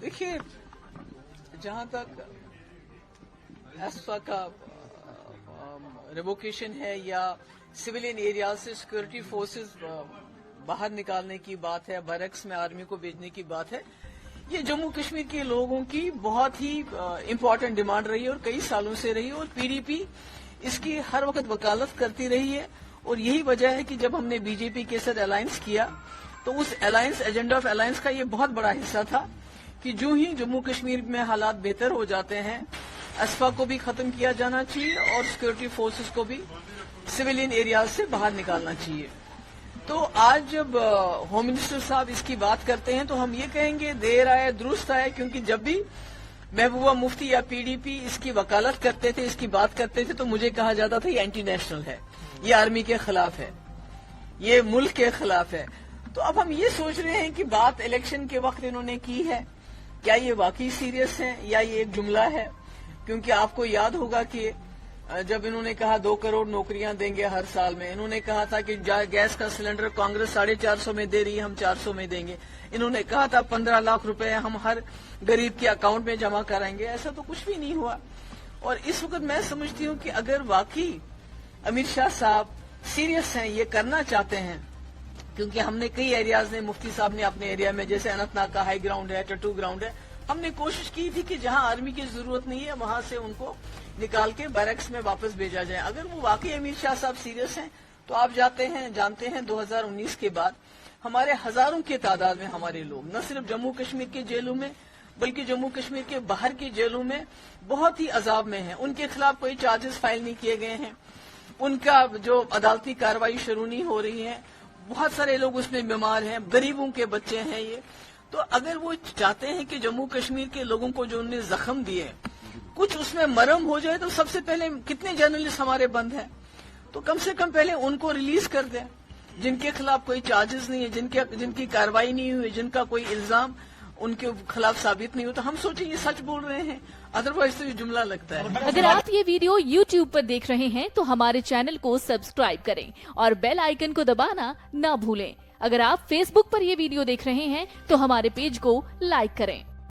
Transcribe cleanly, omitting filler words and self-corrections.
देखिए, जहां तक एसफा का रिवोकेशन है या सिविलियन एरिया से सिक्योरिटी फोर्सेस बाहर निकालने की बात है, बैरक्स में आर्मी को भेजने की बात है, ये जम्मू कश्मीर के लोगों की बहुत ही इम्पोर्टेंट डिमांड रही है और कई सालों से रही है, और पीडीपी इसकी हर वक्त वकालत करती रही है। और यही वजह है कि जब हमने बीजेपी के साथ अलायंस किया तो उस अलायंस, एजेंडा ऑफ अलायंस का ये बहुत बड़ा हिस्सा था कि जो ही जम्मू कश्मीर में हालात बेहतर हो जाते हैं, एसफा को भी खत्म किया जाना चाहिए और सिक्योरिटी फोर्सेस को भी सिविलियन एरिया से बाहर निकालना चाहिए। तो आज जब होम मिनिस्टर साहब इसकी बात करते हैं तो हम ये कहेंगे देर आए दुरुस्त आए, क्योंकि जब भी महबूबा मुफ्ती या पीडीपी इसकी वकालत करते थे, इसकी बात करते थे, तो मुझे कहा जाता था ये एंटी नेशनल है, ये आर्मी के खिलाफ है, ये मुल्क के खिलाफ है। तो अब हम ये सोच रहे हैं कि बात इलेक्शन के वक्त इन्होंने की है, क्या ये वाकई सीरियस है या ये एक जुमला है? क्योंकि आपको याद होगा कि जब इन्होंने कहा 2 करोड़ नौकरियां देंगे हर साल में, इन्होंने कहा था कि गैस का सिलेंडर कांग्रेस 450 में दे रही है, हम 400 में देंगे, इन्होंने कहा था 15 लाख रुपए हम हर गरीब के अकाउंट में जमा कराएंगे। ऐसा तो कुछ भी नहीं हुआ। और इस वक्त मैं समझती हूँ कि अगर वाकई अमित शाह साहब सीरियस हैं, ये करना चाहते हैं, क्योंकि हमने कई एरियाज ने, मुफ्ती साहब ने अपने एरिया में, जैसे अनंतनाग का हाई ग्राउंड है, टट्टू ग्राउंड है, हमने कोशिश की थी कि जहां आर्मी की जरूरत नहीं है वहां से उनको निकाल के बैरक्स में वापस भेजा जाए। अगर वो वाकई अमित शाह साहब सीरियस हैं तो आप जानते हैं 2019 के बाद हमारे हजारों की तादाद में हमारे लोग न सिर्फ जम्मू कश्मीर के जेलों में बल्कि जम्मू कश्मीर के बाहर की जेलों में बहुत ही अजाब में हैं। उनके खिलाफ कोई चार्जेस फाइल नहीं किए गए हैं, उनका जो अदालती कार्रवाई शुरू नहीं हो रही है, बहुत सारे लोग उसमें बीमार हैं, गरीबों के बच्चे हैं ये। तो अगर वो चाहते हैं कि जम्मू कश्मीर के लोगों को जो उन्होंने जख्म दिए कुछ उसमें मरहम हो जाए, तो सबसे पहले कितने जर्नलिस्ट हमारे बंद हैं, तो कम से कम पहले उनको रिलीज कर दें, जिनके खिलाफ कोई चार्जेस नहीं है, जिनकी कार्रवाई नहीं हुई, जिनका कोई इल्जाम उनके खिलाफ साबित नहीं हो। तो हम सोचें ये सच बोल रहे हैं, अदरवाइज तो ये जुमला लगता है। अगर आप ये वीडियो YouTube पर देख रहे हैं तो हमारे चैनल को सब्सक्राइब करें और बेल आइकन को दबाना ना भूलें। अगर आप Facebook पर ये वीडियो देख रहे हैं तो हमारे पेज को लाइक करें।